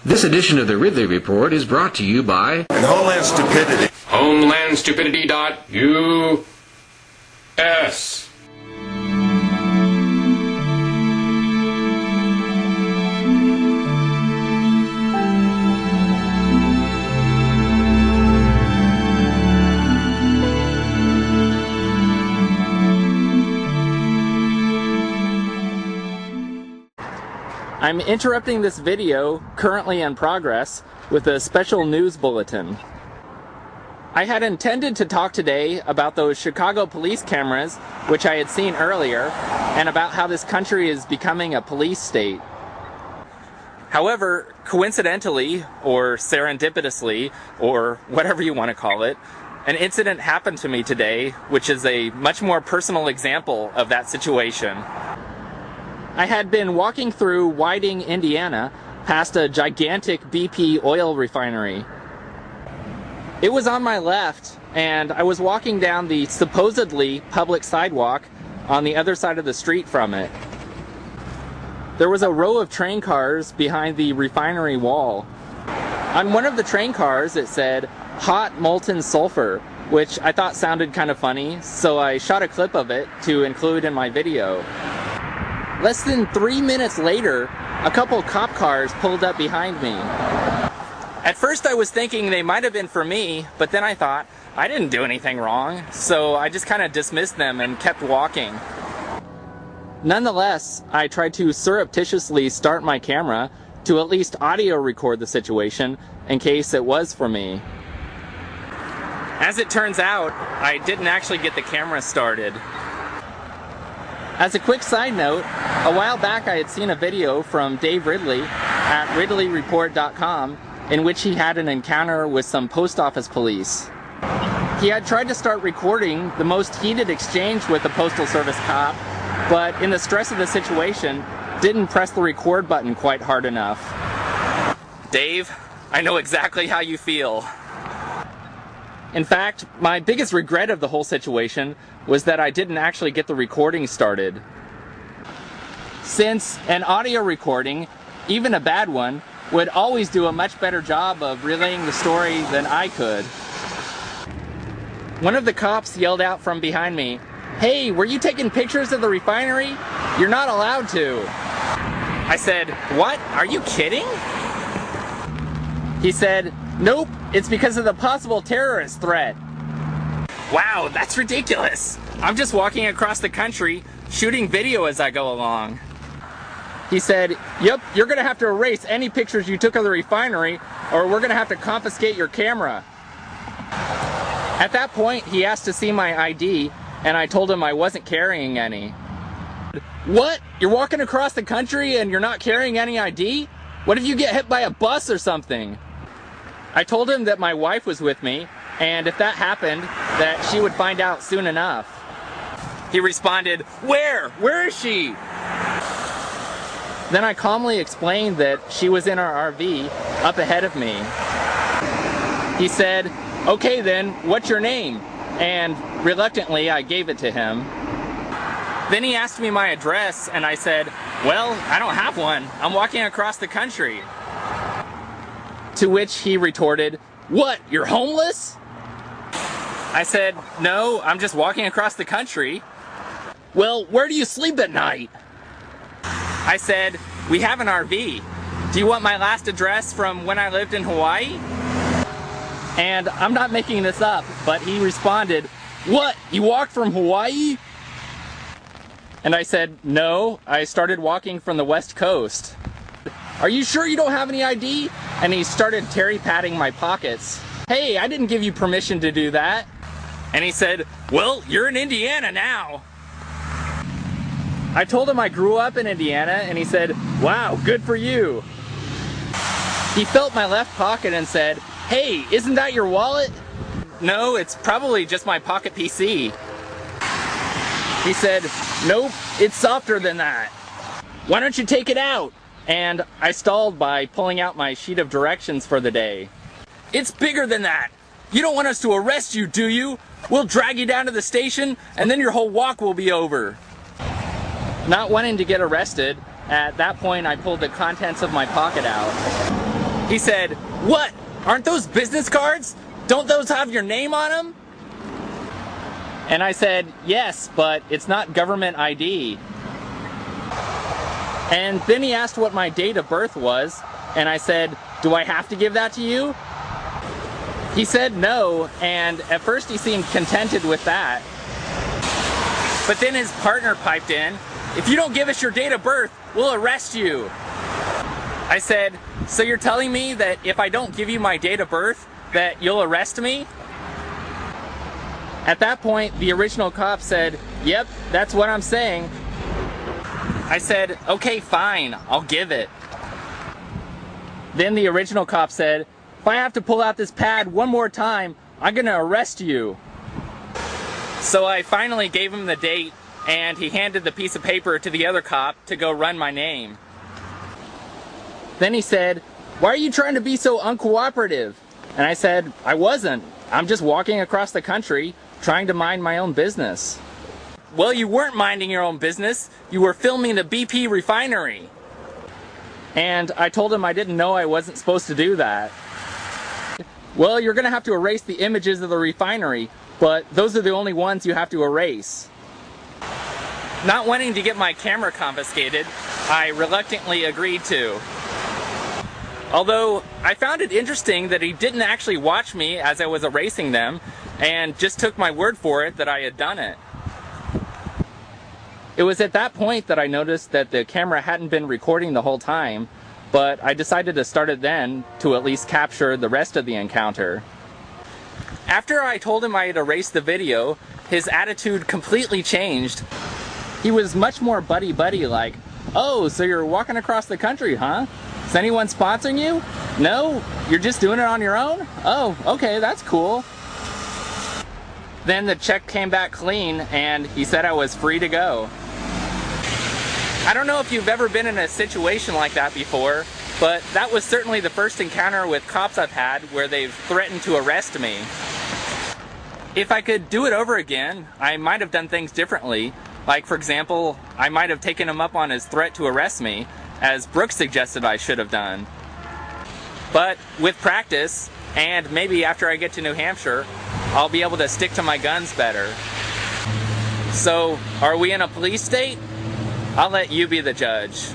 This edition of the Ridley Report is brought to you by Homeland Stupidity. HomelandStupidity.us. I'm interrupting this video, currently in progress, with a special news bulletin. I had intended to talk today about those Chicago police cameras, which I had seen earlier, and about how this country is becoming a police state. However, coincidentally, or serendipitously, or whatever you want to call it, an incident happened to me today, which is a much more personal example of that situation. I had been walking through Whiting, Indiana, past a gigantic BP oil refinery. It was on my left, and I was walking down the supposedly public sidewalk on the other side of the street from it. There was a row of train cars behind the refinery wall. On one of the train cars it said, "Hot molten sulfur," which I thought sounded kind of funny, so I shot a clip of it to include in my video. Less than 3 minutes later, a couple cop cars pulled up behind me. At first I was thinking they might have been for me, but then I thought, I didn't do anything wrong, so I just kind of dismissed them and kept walking. Nonetheless, I tried to surreptitiously start my camera to at least audio record the situation in case it was for me. As it turns out, I didn't actually get the camera started. As a quick side note, a while back I had seen a video from Dave Ridley at ridleyreport.com in which he had an encounter with some post office police. He had tried to start recording the most heated exchange with the Postal Service cop, but in the stress of the situation, didn't press the record button quite hard enough. Dave, I know exactly how you feel. In fact, my biggest regret of the whole situation was that I didn't actually get the recording started. Since an audio recording, even a bad one, would always do a much better job of relaying the story than I could. One of the cops yelled out from behind me, "Hey, were you taking pictures of the refinery? You're not allowed to." I said, "What? Are you kidding?" He said, "Nope, it's because of the possible terrorist threat." Wow, that's ridiculous. I'm just walking across the country, shooting video as I go along. He said, "Yep, you're gonna have to erase any pictures you took of the refinery, or we're gonna have to confiscate your camera." At that point, he asked to see my ID, and I told him I wasn't carrying any. "What? You're walking across the country and you're not carrying any ID? What if you get hit by a bus or something?" I told him that my wife was with me, and if that happened, that she would find out soon enough. He responded, "Where? Where is she?" Then I calmly explained that she was in our RV up ahead of me. He said, "Okay then, what's your name?" And reluctantly I gave it to him. Then he asked me my address, and I said, "Well, I don't have one. I'm walking across the country." To which he retorted, "What, you're homeless?" I said, "No, I'm just walking across the country." "Well, where do you sleep at night?" I said, "We have an RV. Do you want my last address from when I lived in Hawaii?" And I'm not making this up, but he responded, "What, you walked from Hawaii?" And I said, "No, I started walking from the West Coast." "Are you sure you don't have any ID?" And he started terry-patting my pockets. "Hey, I didn't give you permission to do that." And he said, "Well, you're in Indiana now." I told him I grew up in Indiana, and he said, "Wow, good for you." He felt my left pocket and said, "Hey, isn't that your wallet?" "No, it's probably just my pocket PC." He said, "Nope, it's softer than that. Why don't you take it out?" And I stalled by pulling out my sheet of directions for the day. "It's bigger than that. You don't want us to arrest you, do you? We'll drag you down to the station, and then your whole walk will be over." Not wanting to get arrested, at that point I pulled the contents of my pocket out. He said, "What? Aren't those business cards? Don't those have your name on them?" And I said, "Yes, but it's not government ID." And then he asked what my date of birth was, and I said, "Do I have to give that to you?" He said no, and at first he seemed contented with that. But then his partner piped in, "If you don't give us your date of birth, we'll arrest you." I said, "So you're telling me that if I don't give you my date of birth, that you'll arrest me?" At that point, the original cop said, "Yep, that's what I'm saying." I said, "Okay, fine, I'll give it." Then the original cop said, "If I have to pull out this pad one more time, I'm gonna arrest you." So I finally gave him the date, and he handed the piece of paper to the other cop to go run my name. Then he said, "Why are you trying to be so uncooperative?" And I said, "I wasn't. I'm just walking across the country trying to mind my own business." "Well, you weren't minding your own business. You were filming the BP refinery." And I told him I didn't know I wasn't supposed to do that. "Well, you're gonna have to erase the images of the refinery, but those are the only ones you have to erase." Not wanting to get my camera confiscated, I reluctantly agreed to. Although, I found it interesting that he didn't actually watch me as I was erasing them, and just took my word for it that I had done it. It was at that point that I noticed that the camera hadn't been recording the whole time, but I decided to start it then to at least capture the rest of the encounter. After I told him I had erased the video, his attitude completely changed. He was much more buddy-buddy like, "Oh, so you're walking across the country, huh? Is anyone sponsoring you? No? You're just doing it on your own? Oh, okay, that's cool." Then the check came back clean, and he said I was free to go. I don't know if you've ever been in a situation like that before, but that was certainly the first encounter with cops I've had where they've threatened to arrest me. If I could do it over again, I might have done things differently. Like, for example, I might have taken him up on his threat to arrest me, as Brooks suggested I should have done. But with practice, and maybe after I get to New Hampshire, I'll be able to stick to my guns better. So, are we in a police state? I'll let you be the judge.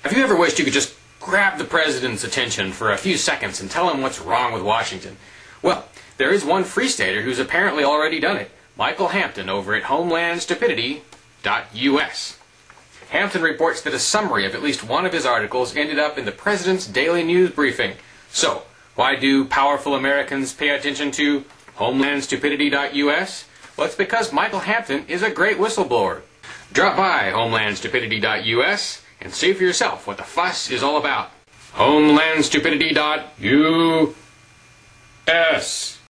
Have you ever wished you could just grab the president's attention for a few seconds and tell him what's wrong with Washington? Well, there is one free stater who's apparently already done it. Michael Hampton over at homelandstupidity.us. Hampton reports that a summary of at least one of his articles ended up in the president's daily news briefing. So, why do powerful Americans pay attention to homelandstupidity.us? Well, it's because Michael Hampton is a great whistleblower. Drop by homelandstupidity.us and see for yourself what the fuss is all about. homelandstupidity.us